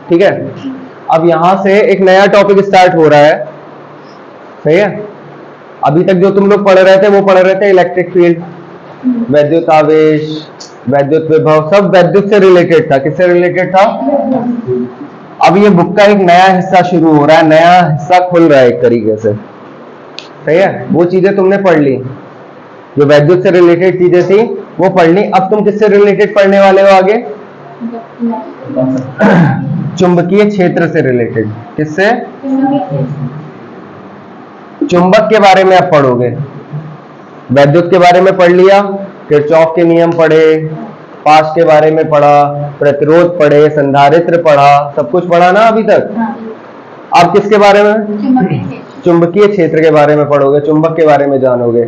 ठीक है, अब यहां से एक नया टॉपिक स्टार्ट हो रहा है, सही है। अभी तक जो तुम लोग पढ़ रहे थे वो पढ़ रहे थे इलेक्ट्रिक फील्ड, वैद्युत आवेश, वैद्युत विभव, सब वैद्युत से रिलेटेड था। किससे रिलेटेड था? अब ये बुक का एक नया हिस्सा शुरू हो रहा है, नया हिस्सा खुल रहा है एक तरीके से, सही है। वो चीजें तुमने पढ़ ली, जो वैद्युत से रिलेटेड चीजें थी वो पढ़ ली। अब तुम किससे रिलेटेड पढ़ने वाले हो आगे? चुंबकीय क्षेत्र से रिलेटेड। किससे? चुंबक के बारे में आप पढ़ोगे। वैद्युत के बारे में पढ़ लिया, किरचॉफ के नियम पढ़े, पास के बारे में पढ़ा, प्रतिरोध पढ़े, संधारित्र पढ़ा, सब कुछ पढ़ा ना अभी तक। अब किसके बारे में? चुंबकीय क्षेत्र के बारे में पढ़ोगे, चुंबक के बारे में जानोगे।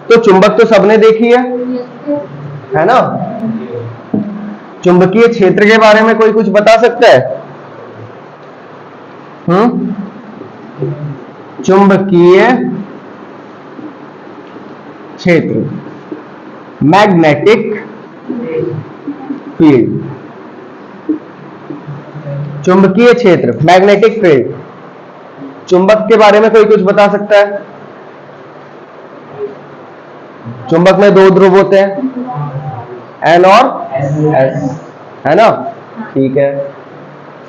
तो चुंबक तो सबने देखी है ना। चुंबकीय क्षेत्र के बारे में कोई कुछ बता सकता है? चुंबकीय क्षेत्र, मैग्नेटिक फील्ड। चुंबकीय क्षेत्र, मैग्नेटिक फील्ड, चुंबक के बारे में कोई कुछ बता सकता है? चुंबक में दो ध्रुव होते हैं, N और S, है ना। ठीक है,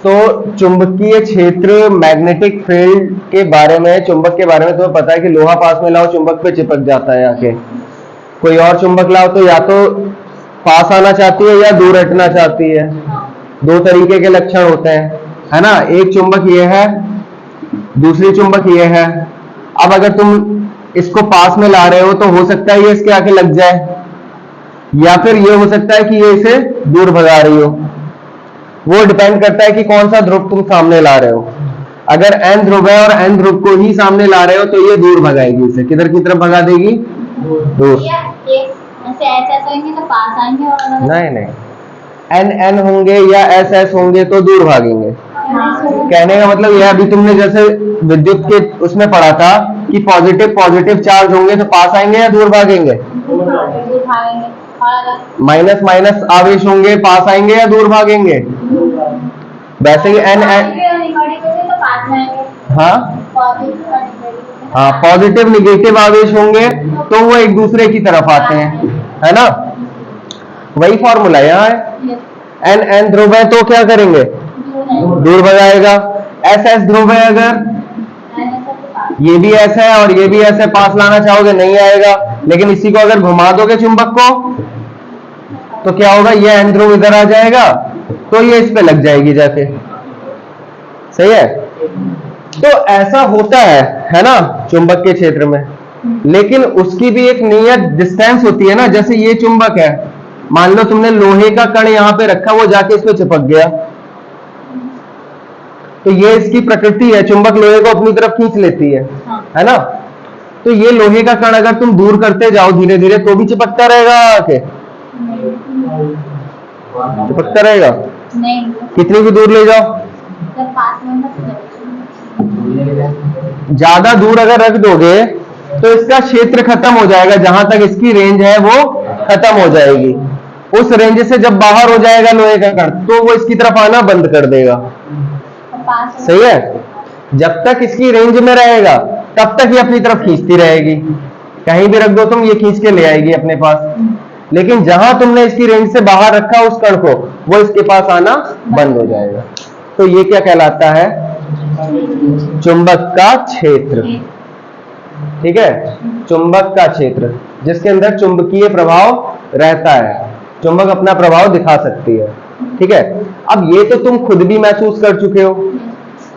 तो चुंबकीय क्षेत्र, मैग्नेटिक फील्ड के बारे में, चुंबक के बारे में तुम्हें पता है कि लोहा पास में लाओ चुंबक पे चिपक जाता है आके। कोई और चुंबक लाओ तो या तो पास आना चाहती है या दूर हटना चाहती है। दो तरीके के लक्षण होते हैं, है ना। एक चुंबक ये है, दूसरी चुंबक ये है। अब अगर तुम इसको पास में ला रहे हो तो हो सकता है ये इसके आके लग जाए, या फिर ये हो सकता है कि ये इसे दूर भगा रही हो। वो डिपेंड करता है कि कौन सा ध्रुव तुम सामने ला रहे हो। अगर N ध्रुव है और N ध्रुव को ही सामने ला रहे हो तो ये दूर भगाएगी, इसे किधर की तरफ भगा देगी? दूर। तो पास आएंगे और नहीं, N होंगे या S होंगे तो दूर भागेंगे। कहने का मतलब यह, अभी तुमने जैसे विद्युत के उसमें पढ़ा था कि पॉजिटिव चार्ज होंगे तो पास आएंगे या दूर भागेंगे? माइनस माइनस आवेश होंगे, पास आएंगे या दूर भागेंगे? वैसे ही हाँ, पॉजिटिव निगेटिव आवेश होंगे तो वो एक दूसरे की तरफ आते हैं, है ना। वही फॉर्मूला यहाँ है। N ध्रुव है तो क्या करेंगे? दूर भगाएगा। S ध्रुव है, अगर ये भी ऐसा है और ये भी ऐसा, पास लाना चाहोगे नहीं आएगा। लेकिन इसी को अगर घुमा दोगे चुंबक को तो क्या होगा? ये N ध्रुव इधर आ जाएगा तो ये इस पे लग जाएगी जाके, सही है। तो ऐसा होता है ना चुंबक के क्षेत्र में। लेकिन उसकी भी एक नियत डिस्टेंस होती है ना। जैसे ये चुंबक है, मान लो तुमने लोहे का कण यहां पे रखा, वो जाके इस पे चिपक गया, तो ये इसकी प्रकृति है, चुंबक लोहे को अपनी तरफ खींच लेती है ना। तो ये लोहे का कण अगर तुम दूर करते जाओ धीरे धीरे तो भी चिपकता रहेगा आके, चिपकता रहेगा। नहीं, कितनी भी दूर ले जाओ, ज्यादा दूर अगर रख दोगे तो इसका क्षेत्र खत्म हो जाएगा, जहां तक इसकी रेंज है वो खत्म हो जाएगी। उस रेंज से जब बाहर हो जाएगा लोहे का कण तो वो इसकी तरफ आना बंद कर देगा, सही है। जब तक इसकी रेंज में रहेगा तब तक ये अपनी तरफ खींचती रहेगी। कहीं भी रख दो तुम, ये खींच के ले आएगी अपने पास। लेकिन जहां तुमने इसकी रेंज से बाहर रखा उस कण को, वो इसके पास आना बंद हो जाएगा। तो ये क्या कहलाता है? चुंबक का क्षेत्र। ठीक है, चुंबक का क्षेत्र जिसके अंदर चुंबकीय प्रभाव रहता है, चुंबक अपना प्रभाव दिखा सकती है। ठीक है, अब ये तो तुम खुद भी महसूस कर चुके हो,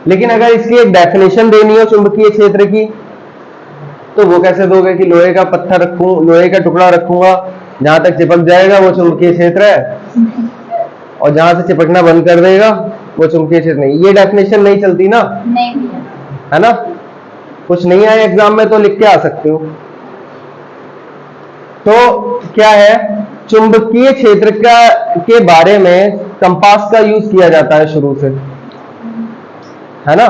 लेकिन अगर इसकी एक डेफिनेशन देनी हो चुंबकीय क्षेत्र की तो वो कैसे दोगे? कि लोहे का पत्थर रखूं, लोहे का टुकड़ा रखूंगा, जहां तक चिपक जाएगा वो चुंबकीय क्षेत्र है, और जहां से चिपकना बंद कर देगा वो चुंबकीय क्षेत्र नहीं। ये डेफिनेशन नहीं चलती ना, नहीं है ना। कुछ नहीं आए एग्जाम में तो लिख के आ सकते हो। तो क्या है, चुंबकीय क्षेत्र का के बारे में कंपास का यूज किया जाता है शुरू से, है ना।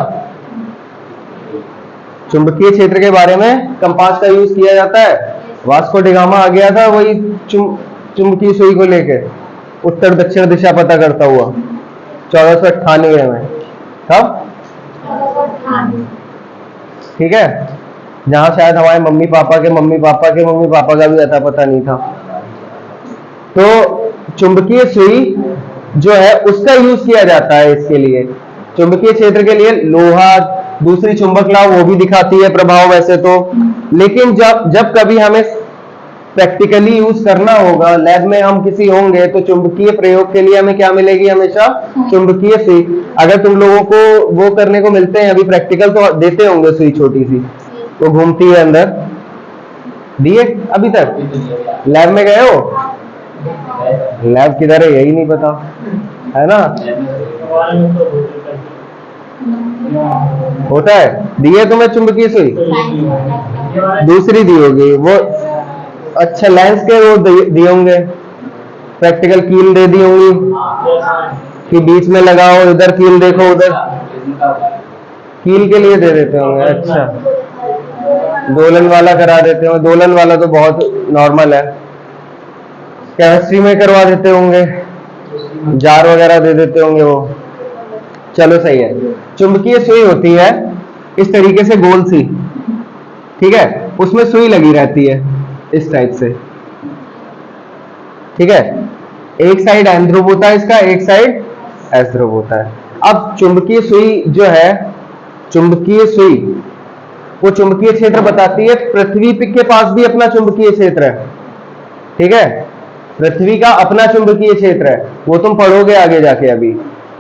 चुंबकीय क्षेत्र के बारे में कंपास का यूज किया जाता है। वास्को डी गामा आ गया था वही चुंबकीय सुई को लेके, उत्तर दक्षिण दिशा पता करता हुआ, 1498 में। कब? ठीक है, जहां शायद हमारे मम्मी पापा के मम्मी पापा के मम्मी पापा का भी अता पता नहीं था। तो चुंबकीय सुई जो है उसका यूज किया जाता है इसके लिए, चुंबकीय क्षेत्र के लिए। लोहा, दूसरी चुंबक लाभ वो भी दिखाती है प्रभाव वैसे तो, लेकिन जब जब कभी हमें प्रैक्टिकली यूज करना होगा, लैब में हम किसी होंगे, तो चुंबकीय प्रयोग के लिए हमें क्या मिलेगी? हमेशा चुंबकीय सुई। अगर तुम लोगों को वो करने को मिलते हैं, अभी प्रैक्टिकल तो देते होंगे, सुई छोटी सी तो घूमती है अंदर, दिए अभी तक? लैब में गए हो? लैब किधर है यही नहीं पता है ना? होता है, दिए तुम्हें चुंबकीय सुई? दूसरी दी होगी वो। अच्छा, लेंस के वो दिए होंगे, प्रैक्टिकल कील दे दी होंगी कि बीच में लगाओ, इधर कील देखो, उधर कील के लिए दे देते होंगे। अच्छा, दोलन वाला करा देते होंगे, दोलन वाला तो बहुत नॉर्मल है। केमिस्ट्री में करवा देते होंगे, जार वगैरह दे देते होंगे वो। चलो सही है। चुंबकीय सुई होती है इस तरीके से गोल सी, ठीक है, उसमें सुई लगी रहती है इस टाइप से, ठीक है। एक साइड एन ध्रुव होता है इसका, एक साइड एस ध्रुव होता है। अब चुंबकीय सुई जो है, चुंबकीय सुई वो चुंबकीय क्षेत्र बताती है। पृथ्वी के पास भी अपना चुंबकीय क्षेत्र है, ठीक है, पृथ्वी का अपना चुंबकीय क्षेत्र है। वो तुम पढ़ोगे आगे जाके अभी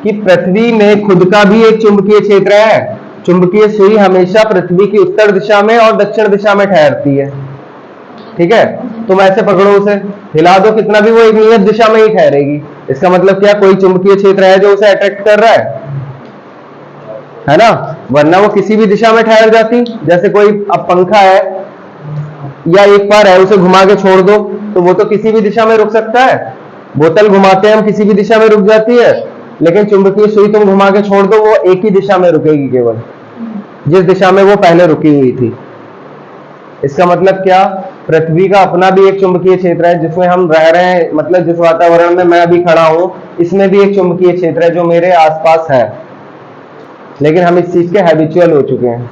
कि पृथ्वी में खुद का भी एक चुंबकीय क्षेत्र है। चुंबकीय सुई हमेशा पृथ्वी की उत्तर दिशा में और दक्षिण दिशा में ठहरती है, ठीक है। तुम ऐसे पकड़ो उसे, हिला दो कितना भी, वो एक नियत दिशा में ही ठहरेगी। इसका मतलब क्या? कोई चुंबकीय क्षेत्र है जो उसे अट्रैक्ट कर रहा है ना? वरना वो किसी भी दिशा में ठहर जाती। जैसे कोई अब पंखा है या एक बार है, उसे घुमा के छोड़ दो तो वो तो किसी भी दिशा में रुक सकता है। बोतल घुमाते हैं हम, किसी भी दिशा में रुक जाती है, लेकिन चुंबकीय सुई तुम घुमा के छोड़ दो, वो एक ही दिशा में रुकेगी, केवल जिस दिशा में वो पहले रुकी हुई थी। इसका मतलब क्या? पृथ्वी का अपना भी एक चुंबकीय क्षेत्र है जिसमें हम रह रहे हैं, मतलब जिस वातावरण में मैं अभी खड़ा हूं, इसमें भी एक चुंबकीय क्षेत्र है जो मेरे आसपास है, लेकिन हम इस चीज के हैबिचुअल हो चुके हैं।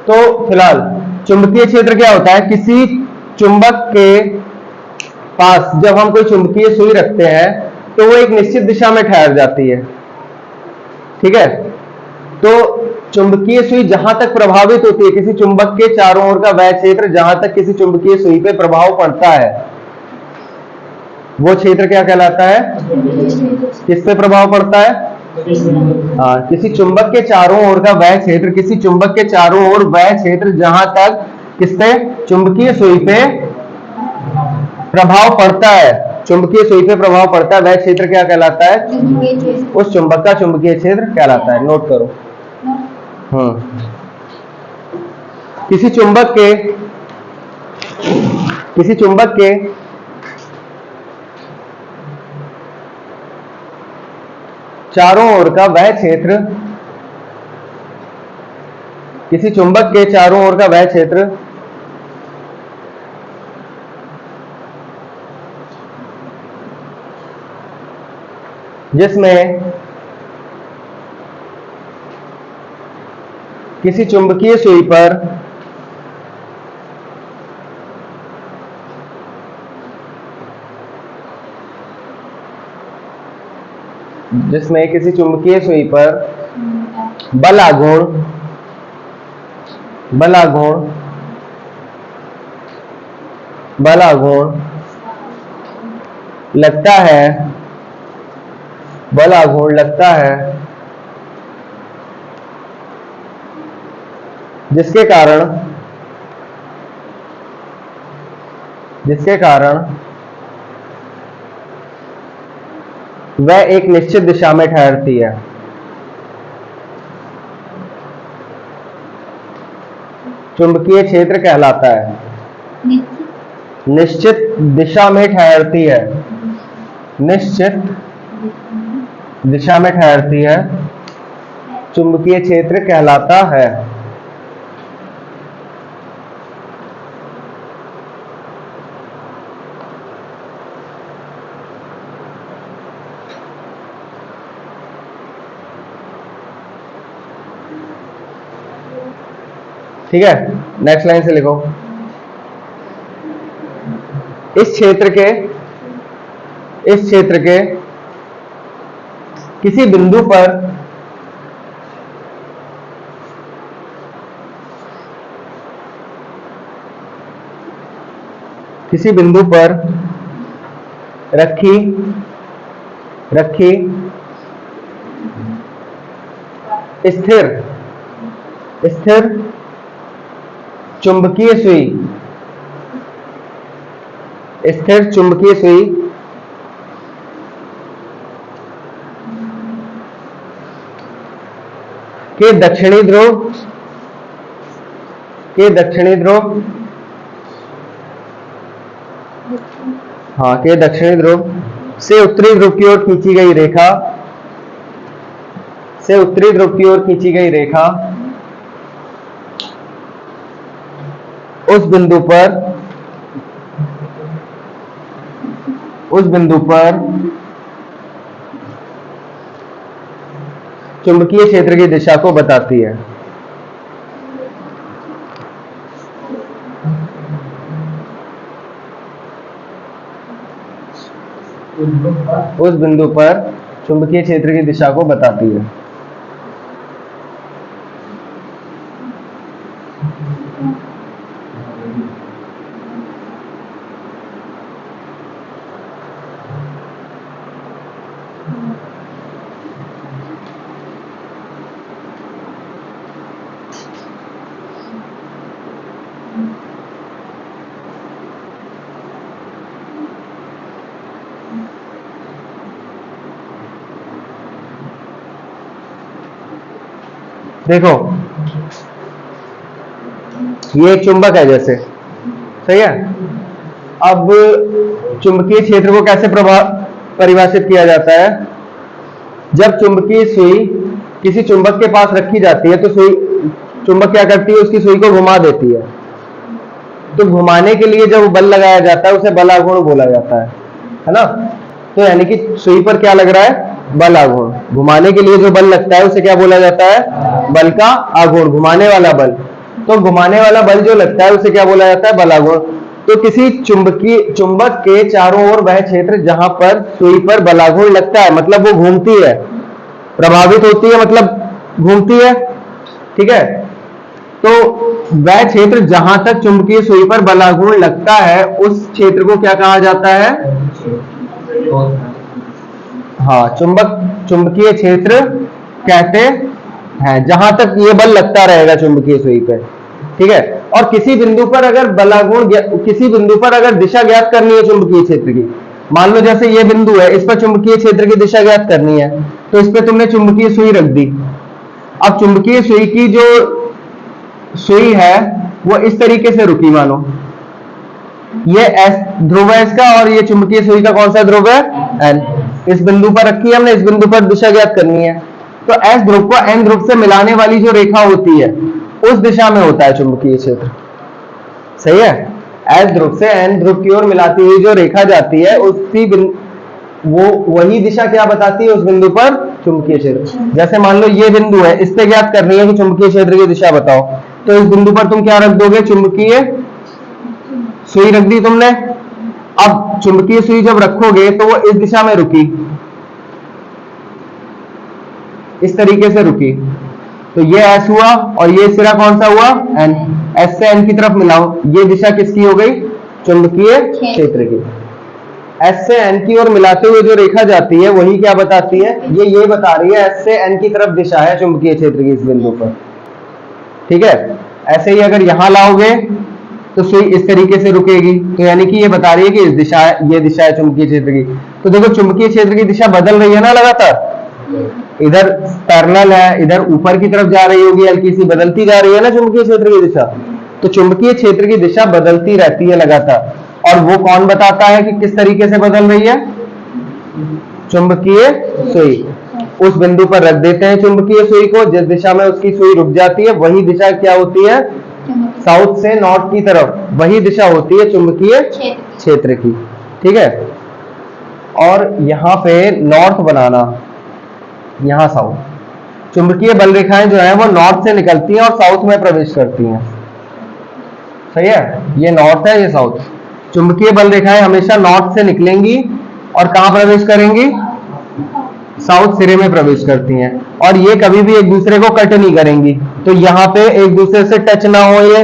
तो फिलहाल चुंबकीय क्षेत्र क्या होता है? किसी चुंबक के पास जब हम कोई चुंबकीय सुई रखते हैं तो वो एक निश्चित दिशा में ठहर जाती है, ठीक है। तो चुंबकीय सुई जहां तक प्रभावित होती है, किसी चुंबक के चारों ओर का वह क्षेत्र जहां तक किसी चुंबकीय सुई पे प्रभाव पड़ता है, वो क्षेत्र क्या कहलाता है? किस पे प्रभाव पड़ता है? हाँ, किसी चुंबक के चारों ओर का वह क्षेत्र, किसी चुंबक के चारों ओर वह क्षेत्र जहां तक किस पे? चुंबकीय सुई पे प्रभाव पड़ता है, चुंबकीय सुई पे प्रभाव पड़ता है, वह क्षेत्र क्या कहलाता है? उस चुंबक का चुंबकीय क्षेत्र कहलाता है। नोट करो। किसी चुंबक के चारों ओर का वह क्षेत्र, किसी चुंबक के चारों ओर का वह क्षेत्र जिसमें किसी चुंबकीय सुई पर बलाघूर्ण लगता है, जिसके कारण वह एक निश्चित दिशा में ठहरती है। चुंबकीय क्षेत्र कहलाता है, निश्चित दिशा में ठहरती है, निश्चित दिशा में ठहरती है, चुंबकीय क्षेत्र कहलाता है। ठीक है, नेक्स्ट लाइन से लिखो। इस क्षेत्र के किसी बिंदु पर रखी स्थिर चुंबकीय सुई के दक्षिणी ध्रुव से उत्तरी ध्रुव की ओर खींची गई रेखा उस बिंदु पर चुंबकीय क्षेत्र की दिशा को बताती है। उस बिंदु पर चुंबकीय क्षेत्र की दिशा को बताती है। देखो ये एक चुंबक है जैसे, सही है। अब चुंबकीय क्षेत्र को कैसे परिभाषित किया जाता है? जब चुंबकीय सुई किसी चुंबक के पास रखी जाती है तो चुंबक क्या करती है, उसकी सुई को घुमा देती है। तो घुमाने के लिए जब बल लगाया जाता है उसे बल आघूर्ण बोला जाता है ना। तो यानी कि सुई पर क्या लग रहा है? बल आघूर्ण। घुमाने के लिए जो बल लगता है उसे क्या बोला जाता है? बल का आघूर्ण, घुमाने वाला बल। तो घुमाने वाला बल जो लगता है उसे क्या बोला जाता है? बल आघूर्ण। तो किसी चुंबक के चारों ओर वह क्षेत्र जहां पर सुई पर बल आघूर्ण लगता है, मतलब वो घूमती है, प्रभावित होती है, मतलब घूमती है, ठीक है। तो वह क्षेत्र जहां तक चुंबकीय सुई पर बल आघूर्ण लगता है उस क्षेत्र को क्या कहा जाता है? हाँ, चुंबकीय क्षेत्र कहते हैं जहां तक ये बल लगता रहेगा चुंबकीय सुई पे, ठीक है। और किसी बिंदु पर अगर दिशा ज्ञात करनी है चुंबकीय क्षेत्र की, मान लो जैसे ये बिंदु है, इस पर चुंबकीय क्षेत्र की दिशा ज्ञात करनी है, तो इस पे तुमने चुंबकीय सुई रख दी। अब चुंबकीय सुई की जो सुई है वो इस तरीके से रुकी, मानो ये एस ध्रुव है इसका, और ये चुंबकीय सुई का कौन सा ध्रुव है? एन। इस बिंदु पर रखी है हमने, इस बिंदु पर दिशा ज्ञात करनी है। तो एस ध्रुव को एन ध्रुव से मिलाने वाली जो रेखा होती है उस दिशा में होता है चुंबकीय क्षेत्र, सही है। एस ध्रुव से एन ध्रुव की ओर मिलाती हुई जो रेखा जाती है वही दिशा क्या बताती है उस बिंदु पर? चुंबकीय क्षेत्र। जैसे मान लो ये बिंदु है, इस पे ज्ञात करनी है कि चुंबकीय क्षेत्र की दिशा बताओ, तो इस बिंदु पर तुम क्या रख दोगे? चुंबकीय सुई रख दी तुमने। अब चुंबकीय सुई जब रखोगे तो वो इस दिशा में रुकी, इस तरीके से रुकी, तो ये एस हुआ और ये सिरा कौन सा हुआ? एन। एस से एन की तरफ मिलाओ, ये दिशा किसकी हो गई? चुंबकीय क्षेत्र की। एस से एन की ओर मिलाते हुए जो रेखा जाती है वही क्या बताती है? ये बता रही है एस से एन की तरफ दिशा है चुंबकीय क्षेत्र की इस बिंदु पर, ठीक है। ऐसे ही अगर यहां लाओगे तो सुई इस तरीके से रुकेगी, तो यानी कि ये बता रही है कि ये दिशा है चुंबकीय क्षेत्र की। तो देखो चुंबकीय क्षेत्र की दिशा बदल रही है ना लगातार, इधर पैरेलल है, इधर ऊपर की तरफ जा रही होगी, हल्की सी बदलती जा रही है ना चुंबकीय क्षेत्र की दिशा। तो चुंबकीय क्षेत्र की दिशा बदलती रहती है लगातार, और वो कौन बताता है कि किस तरीके से बदल रही है? चुंबकीय सुई। उस बिंदु पर रख देते हैं चुंबकीय सुई को, जिस दिशा में उसकी सुई रुक जाती है वही दिशा क्या होती है? साउथ से नॉर्थ की तरफ वही दिशा होती है चुंबकीय क्षेत्र की, ठीक है। और यहां पे नॉर्थ बनाना, यहां साउथ। चुंबकीय बल रेखाएं जो है वो नॉर्थ से निकलती हैं और साउथ में प्रवेश करती हैं, सही है, ये नॉर्थ है, ये साउथ। चुंबकीय बल रेखाएं हमेशा नॉर्थ से निकलेंगी और कहां प्रवेश करेंगी? साउथ सिरे में प्रवेश करती हैं, और ये कभी भी एक दूसरे को कट नहीं करेंगी। तो यहाँ पे एक दूसरे से टच ना हो, ये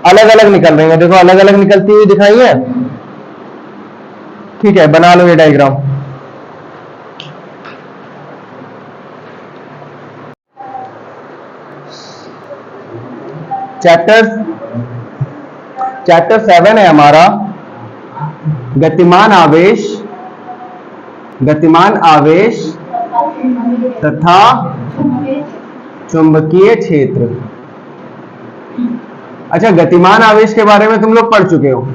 अलग अलग निकल रही है, देखो अलग अलग निकलती हुई दिखाई है। ठीक है, बना लो ये डायग्राम। चैप्टर 7 है हमारा गतिमान आवेश, गतिमान आवेश तथा चुंबकीय क्षेत्र। अच्छा, गतिमान आवेश के बारे में तुम लोग पढ़ चुके हो।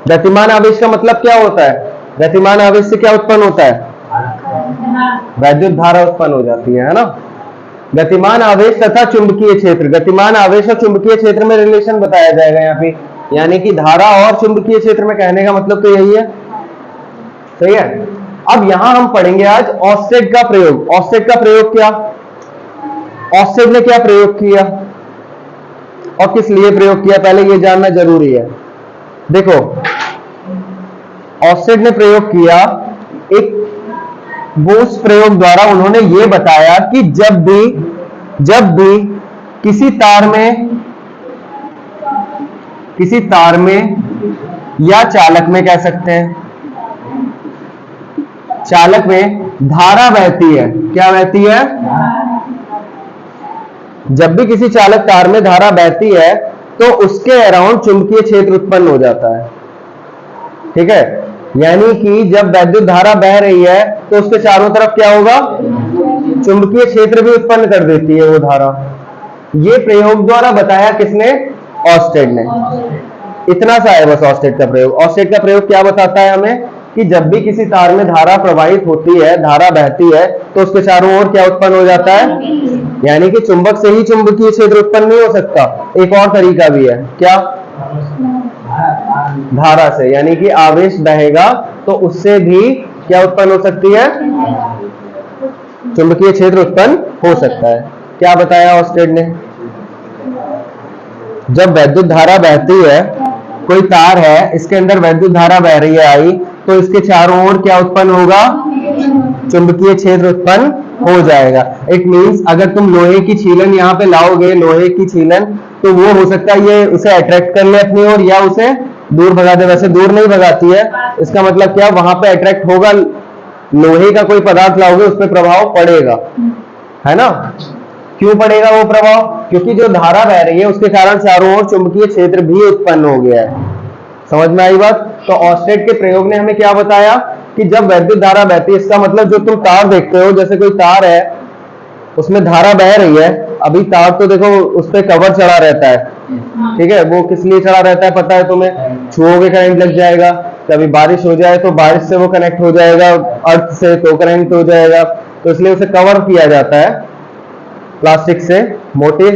गतिमान आवेश का मतलब क्या होता है? गतिमान आवेश से क्या उत्पन्न होता है? वैद्युत धारा उत्पन्न हो जाती है ना। गतिमान आवेश तथा चुंबकीय क्षेत्र, गतिमान आवेश और चुंबकीय क्षेत्र में रिलेशन बताया जाएगा यहाँ पे, यानी कि धारा और चुंबकीय क्षेत्र में, कहने का मतलब तो यही है। सही है। अब यहां हम पढ़ेंगे आज ऑस्टेड का प्रयोग। ऑस्टेड का प्रयोग क्या, ऑस्टेड ने क्या प्रयोग किया और किस लिए प्रयोग किया, पहले ये जानना जरूरी है। देखो, ऑस्टेड ने प्रयोग किया एक, वो उस प्रयोग द्वारा उन्होंने ये बताया कि जब भी किसी तार में या चालक में, कह सकते हैं चालक में धारा बहती है। क्या बहती है? जब भी किसी चालक तार में धारा बहती है तो उसके अराउंड चुंबकीय क्षेत्र उत्पन्न हो जाता है। ठीक है, यानी कि जब वैद्युत धारा बह रही है तो उसके चारों तरफ क्या होगा? चुंबकीय क्षेत्र भी उत्पन्न कर देती है वो धारा। ये प्रयोग द्वारा बताया किसने? ऑस्टेड ने। इतना सा है बस ऑस्टेड का प्रयोग। ऑस्टेड का प्रयोग क्या बताता है हमें कि जब भी किसी तार में धारा प्रवाहित होती है, धारा बहती है, तो उसके चारों ओर क्या उत्पन्न हो जाता है? यानी कि चुंबक से ही चुंबकीय क्षेत्र उत्पन्न नहीं हो सकता, एक और तरीका भी है। क्या? धारा से, यानी कि आवेश बहेगा तो उससे भी क्या उत्पन्न हो सकती है? चुंबकीय क्षेत्र उत्पन्न हो सकता है। क्या बताया ऑस्टेड ने? जब वैद्युत धारा बहती है, कोई तार है, इसके अंदर वैद्युत धारा बह रही है आई, तो इसके चारों ओर क्या उत्पन्न होगा? चुंबकीय क्षेत्र उत्पन्न हो जाएगा। इट मींस अगर तुम लोहे की छीलन यहाँ पे लाओगे, लोहे की छीलन, तो वो हो सकता है ये उसे अट्रैक्ट कर ले अपनी ओर या उसे दूर भगा दे। वैसे दूर नहीं भगाती है, इसका मतलब क्या, वहां पे अट्रैक्ट होगा। लोहे का कोई पदार्थ लाओगे, उस पर प्रभाव पड़ेगा, है ना। क्यों पड़ेगा वो प्रभाव? क्योंकि जो धारा बह रही है उसके कारण चारों ओर चुंबकीय क्षेत्र भी उत्पन्न हो गया है। समझ में आई बात? तो ऑस्टेड के प्रयोग ने हमें क्या बताया कि जब वैद्युत धारा बहती है, इसका मतलब जो तुम तार देखते हो, जैसे कोई तार है उसमें धारा बह रही है, अभी तार तो देखो उस पर कवर चढ़ा रहता है। ठीक है, वो किस लिए चढ़ा रहता है पता है तुम्हें? छुओगे करंट लग जाएगा, कभी बारिश हो जाए तो बारिश से वो कनेक्ट हो जाएगा अर्थ से, तो करंट हो जाएगा, तो इसलिए उसे कवर किया जाता है प्लास्टिक से, मोटे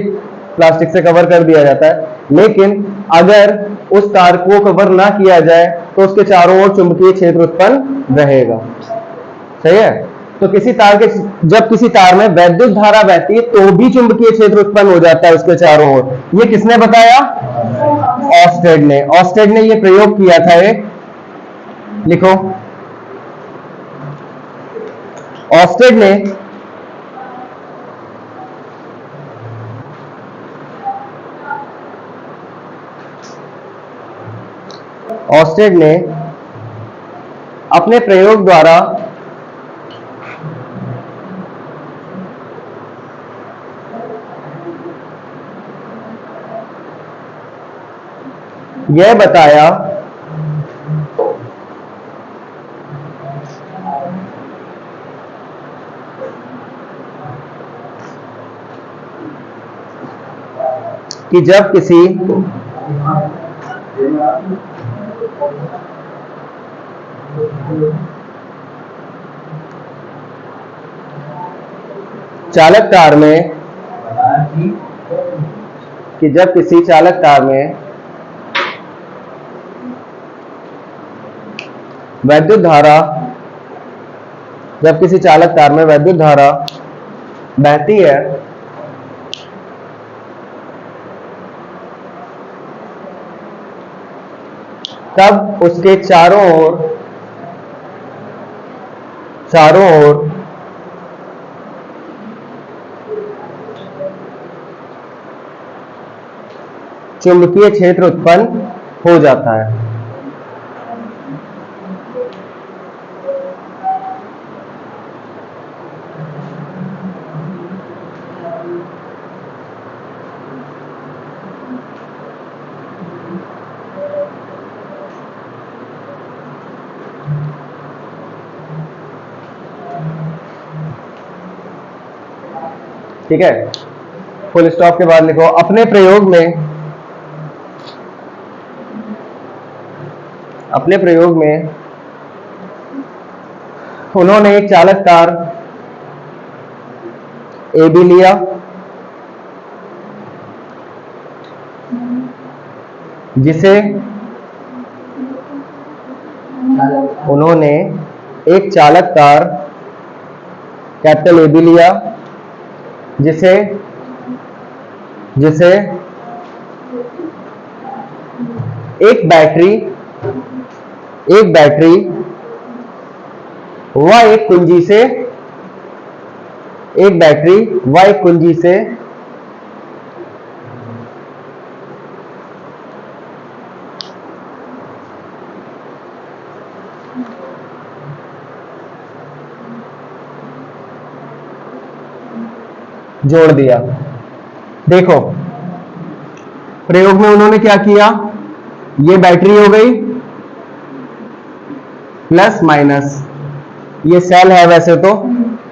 प्लास्टिक से कवर कर दिया जाता है। लेकिन अगर उस तार को कवर ना किया जाए तो उसके चारों ओर चुंबकीय क्षेत्र उत्पन्न रहेगा। सही है। तो जब किसी तार में वैद्युत धारा बहती है तो भी चुंबकीय क्षेत्र उत्पन्न हो जाता है उसके चारों ओर। ये किसने बताया? ऑस्टेड ने। ऑस्टेड ने ये प्रयोग किया था। लिखो, ऑस्टेड ने अपने प्रयोग द्वारा यह बताया कि जब किसी चालक तार में वैद्युत धारा, जब किसी चालक तार में वैद्युत धारा बहती है तब उसके चारों ओर चुंबकीय क्षेत्र उत्पन्न हो जाता है। ठीक है, फुल स्टॉप के बाद लिखो अपने प्रयोग में उन्होंने एक चालक तार AB लिया जिसे उन्होंने एक चालक तार कैपिटल AB लिया जिसे एक बैटरी व एक कुंजी से जोड़ दिया। देखो प्रयोग में उन्होंने क्या किया, ये बैटरी हो गई प्लस माइनस, ये सेल है, वैसे तो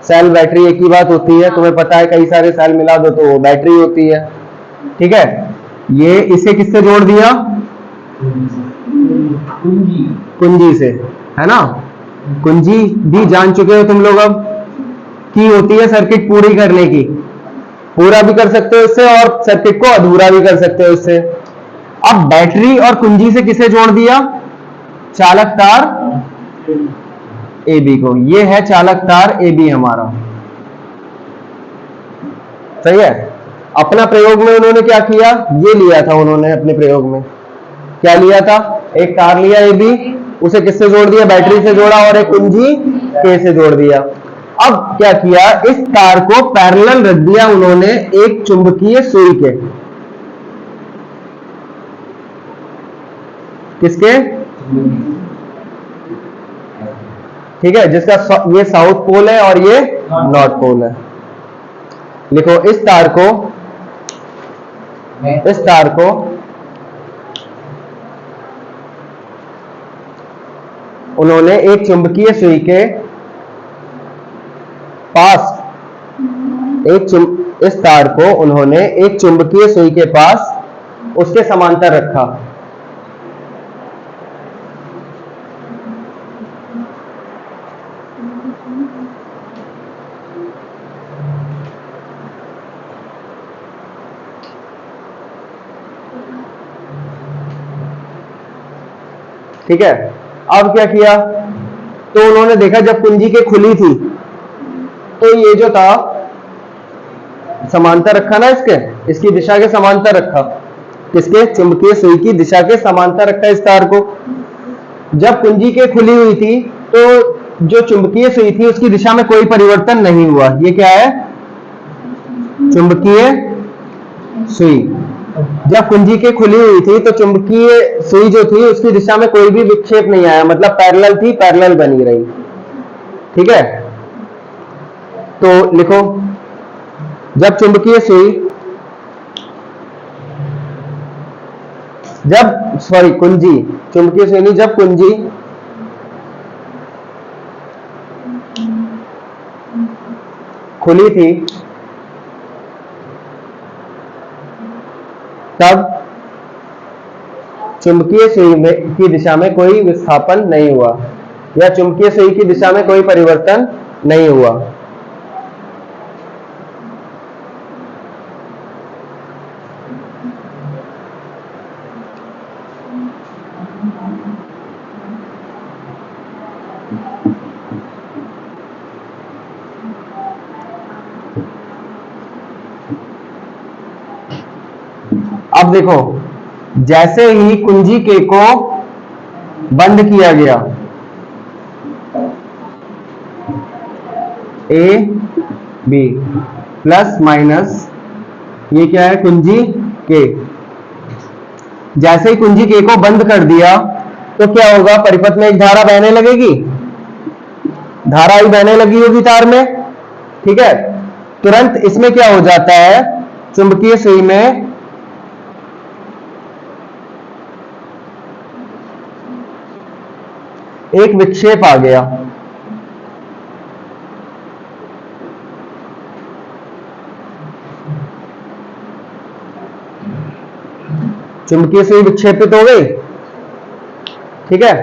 सेल बैटरी एक ही बात होती है, तुम्हें पता है, कई सारे सेल मिला दो तो वो बैटरी होती है। ठीक है, ये इसे किससे जोड़ दिया, कुंजी से, है ना। कुंजी भी जान चुके हो तुम लोग अब, की होती है सर्किट पूरी करने की, पूरा भी कर सकते हो इससे और सर्किट को अधूरा भी कर सकते हो इससे। अब बैटरी और कुंजी से किसे जोड़ दिया, चालक तार AB को, ये है चालक तार AB हमारा, सही है। अपना प्रयोग में उन्होंने क्या किया, ये लिया था उन्होंने अपने प्रयोग में, क्या लिया था, एक तार लिया AB, उसे किससे जोड़ दिया, बैटरी से जोड़ा और एक कुंजी K से जोड़ दिया। अब क्या किया, इस तार को पैरेलल रख दिया उन्होंने एक चुंबकीय सुई के, किसके, ठीक है, जिसका ये साउथ पोल है और ये नॉर्थ पोल है। लिखो इस तार को उन्होंने एक चुंबकीय सुई के पास इस तार को उन्होंने एक चुंबकीय सुई के पास उसके समांतर रखा। ठीक है, अब क्या किया, तो उन्होंने देखा जब कुंजी के खुली थी तो ये जो था समांतर रखा ना, इसकी दिशा के समांतर रखा, किसके, चुंबकीय सुई की दिशा के समांतर रखा इस तार को। जब कुंजी के खुली हुई थी तो जो चुंबकीय सुई थी उसकी दिशा में कोई परिवर्तन नहीं हुआ, ये क्या है, चुंबकीय सुई। जब कुंजी के खुली हुई थी तो चुंबकीय सुई जो थी उसकी दिशा में कोई भी विक्षेप नहीं आया, मतलब पैरेलल थी, पैरेलल बनी रही। ठीक है, तो लिखो जब चुंबकीय सुई, कुंजी, चुंबकीय सुई नहीं, जब कुंजी खुली थी तब चुंबकीय सुई की दिशा में कोई विस्थापन नहीं हुआ, या चुंबकीय सुई की दिशा में कोई परिवर्तन नहीं हुआ। अब देखो, जैसे ही कुंजी K को बंद किया गया, ए बी प्लस माइनस, ये क्या है, कुंजी के। जैसे ही कुंजी के को बंद कर दिया तो क्या होगा, परिपथ में एक धारा बहने लगेगी, धारा ही बहने लगी होगी तार में, ठीक है। तुरंत इसमें क्या हो जाता है, चुंबकीय सुई में एक विक्षेप आ गया। चुंबकीय सुई विक्षेपित हो गई, ठीक है।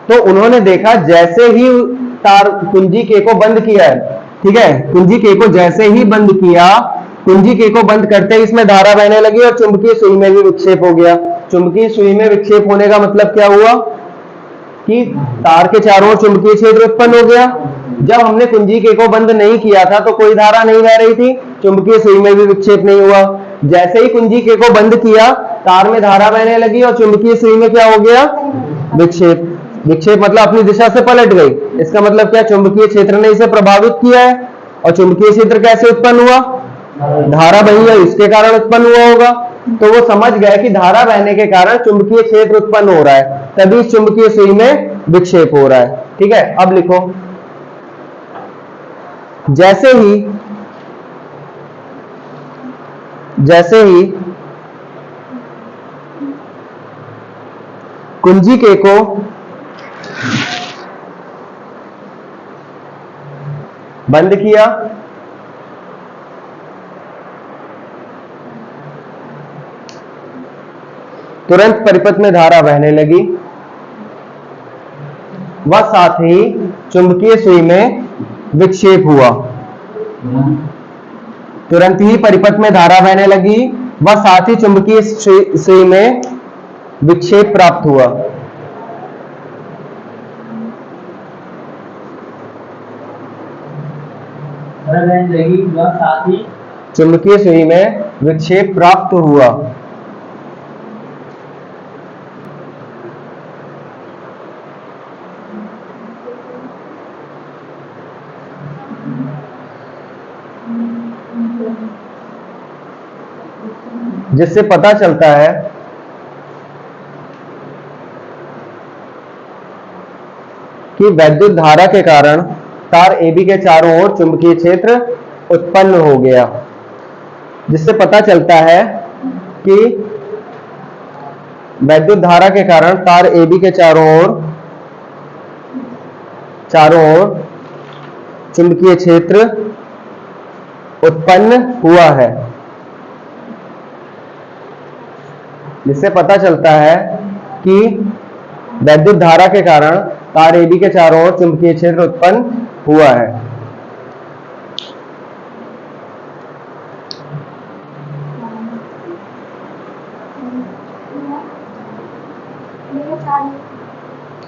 तो उन्होंने देखा जैसे ही तार कुंजी के को बंद किया है, ठीक है, कुंजी के को जैसे ही बंद किया, कुंजी के को बंद करते ही इसमें धारा बहने लगी और चुंबकीय सुई में भी विक्षेप हो गया। चुंबकीय सुई में विक्षेप होने का मतलब क्या हुआ कि तार के चारों ओर चुंबकीय क्षेत्र उत्पन्न हो गया। जब हमने कुंजी के को बंद नहीं किया था तो कोई धारा नहीं बह रही थी, चुंबकीय सुई में भी विक्षेप नहीं हुआ। जैसे ही कुंजी के को बंद किया, तार में धारा बहने लगी और चुंबकीय सुई में क्या हो गया, विक्षेप। विक्षेप मतलब अपनी दिशा से पलट गई। इसका मतलब क्या, चुंबकीय क्षेत्र ने इसे प्रभावित किया है। और चुंबकीय क्षेत्र कैसे उत्पन्न हुआ, धारा बही है इसके कारण उत्पन्न हुआ होगा। तो वो समझ गए कि धारा बहने के कारण चुंबकीय क्षेत्र उत्पन्न हो रहा है, तभी इस चुंबकीय सुई में विक्षेप हो रहा है, ठीक है। अब लिखो, जैसे ही कुंजी के को बंद किया, तुरंत परिपथ में धारा बहने लगी व साथ ही चुंबकीय सुई में विक्षेप हुआ। तुरंत ही परिपथ में धारा बहने लगी व साथ ही चुंबकीय सुई में विक्षेप प्राप्त हुआ। चुंबकीय सुई में विक्षेप प्राप्त हुआ। जिससे पता चलता है कि वैद्युत धारा के कारण तार AB के चारों ओर चुंबकीय क्षेत्र उत्पन्न हो गया। जिससे पता चलता है कि वैद्युत धारा के कारण तार AB के चारों ओर चुंबकीय क्षेत्र उत्पन्न हुआ है। जिससे पता चलता है कि वैद्युत धारा के कारण तार AB के चारों ओर चुंबकीय क्षेत्र उत्पन्न हुआ है।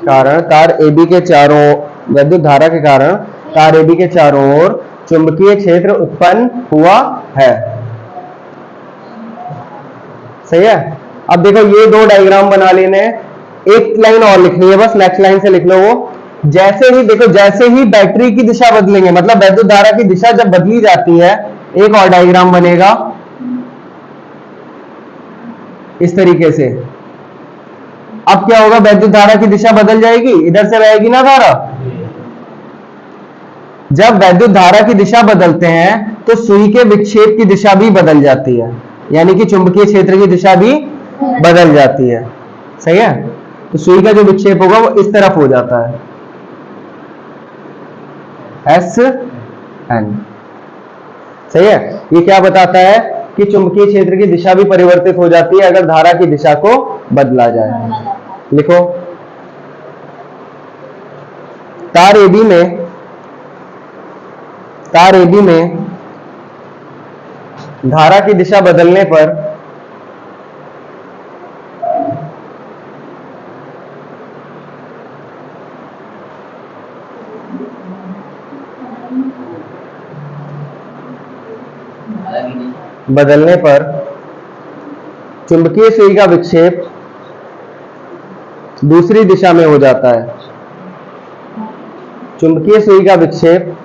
कारण तार AB के चारों, वैद्युत धारा के कारण तार AB के चारों ओर चुंबकीय क्षेत्र उत्पन्न हुआ है। सही है। अब देखो ये दो डायग्राम बना लेने, एक लाइन और लिखनी है बस, नेक्स्ट लाइन से लिख लो वो। जैसे ही देखो, जैसे ही बैटरी की दिशा बदलेंगे, मतलब वैद्युत धारा की दिशा जब बदली जाती है, एक और डायग्राम बनेगा इस तरीके से। अब क्या होगा, वैद्युत धारा की दिशा बदल जाएगी, इधर से रहेगी ना धारा। जब वैद्युत धारा की दिशा बदलते हैं तो सुई के विक्षेप की दिशा भी बदल जाती है, यानी कि चुंबकीय क्षेत्र की दिशा भी बदल जाती है। सही है। तो सुई का जो विक्षेप होगा वो इस तरफ हो जाता है, SN। सही है। ये क्या बताता है कि चुंबकीय क्षेत्र की दिशा भी परिवर्तित हो जाती है अगर धारा की दिशा को बदला जाए। लिखो, तार AB में धारा की दिशा बदलने पर चुंबकीय सुई का विक्षेप दूसरी दिशा में हो जाता है। चुंबकीय सुई का विक्षेप,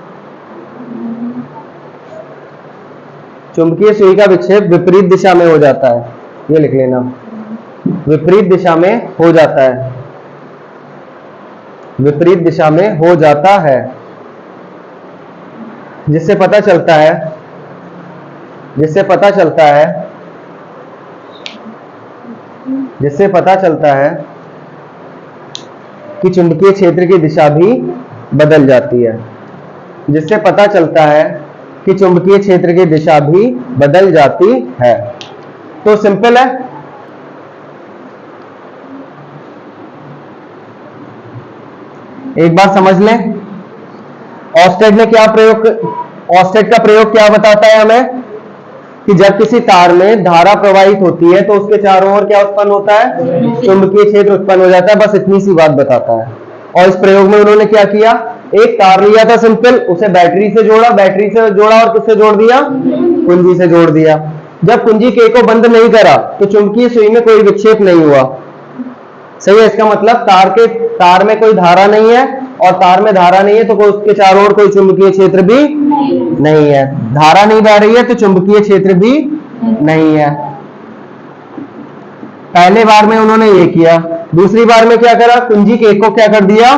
चुंबकीय सुई का विक्षेप विपरीत दिशा में हो जाता है। ये लिख लेना, विपरीत दिशा में हो जाता है, विपरीत दिशा में हो जाता है, जिससे पता चलता है, जिससे पता चलता है, जिससे पता चलता है कि चुंबकीय क्षेत्र की दिशा भी बदल जाती है, जिससे पता चलता है कि चुंबकीय क्षेत्र की दिशा भी बदल जाती है। तो सिंपल है। एक बार समझ लें, ऑस्टेड ने क्या प्रयोग, ऑस्टेड का प्रयोग क्या बताता है हमें कि जब किसी तार में धारा प्रवाहित होती है तो उसके चारों ओर क्या उत्पन्न होता है, चुंबकीय क्षेत्र उत्पन्न हो जाता है। बस इतनी सी बात बताता है। और इस प्रयोग में उन्होंने क्या किया, एक तार लिया था सिंपल, उसे बैटरी से जोड़ा, बैटरी से जोड़ा और किससे जोड़ दिया, कुंजी से जोड़ दिया। जब कुंजी के को बंद नहीं करा तो चुंबकीय सुई में कोई विक्षेप नहीं हुआ। सही है। इसका मतलब तार में कोई धारा नहीं है, और तार में धारा नहीं है तो उसके चारों ओर कोई चुंबकीय क्षेत्र भी नहीं है। धारा नहीं बह रही है तो चुंबकीय क्षेत्र भी नहीं है। पहले बार में उन्होंने ये किया। दूसरी बार में क्या करा, कुंजी के को क्या कर दिया,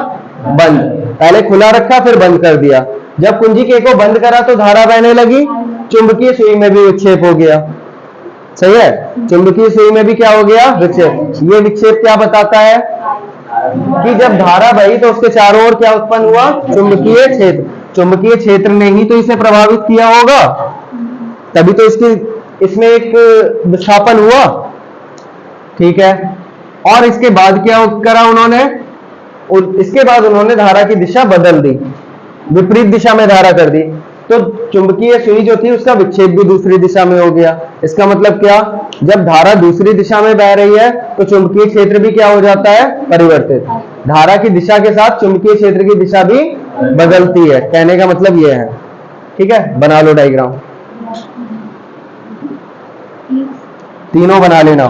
बंद। पहले खुला रखा फिर बंद कर दिया। जब कुंजी के को बंद करा तो धारा बहने लगी, चुंबकीय सुई में भी विक्षेप हो गया। सही है। चुंबकीय सुई में भी क्या हो गया, विक्षेप। ये विक्षेप क्या बताता है कि जब धारा बही तो उसके चारों ओर क्या उत्पन्न हुआ, चुंबकीय क्षेत्र। चुंबकीय क्षेत्र ने ही तो इसे प्रभावित किया होगा, तभी तो इसमें एक विस्थापन हुआ। ठीक है। और इसके बाद क्या करा उन्होंने, इसके बाद उन्होंने धारा की दिशा बदल दी, विपरीत दिशा में धारा कर दी। तो चुंबकीय सुई जो थी उसका विक्षेप भी दूसरी दिशा में हो गया। इसका मतलब क्या, जब धारा दूसरी दिशा में बह रही है तो चुंबकीय क्षेत्र भी क्या हो जाता है, परिवर्तित। धारा की दिशा के साथ चुंबकीय क्षेत्र की दिशा भी बदलती है। कहने का मतलब यह है। ठीक है, बना लो डायग्राम, तीनों बना लेना।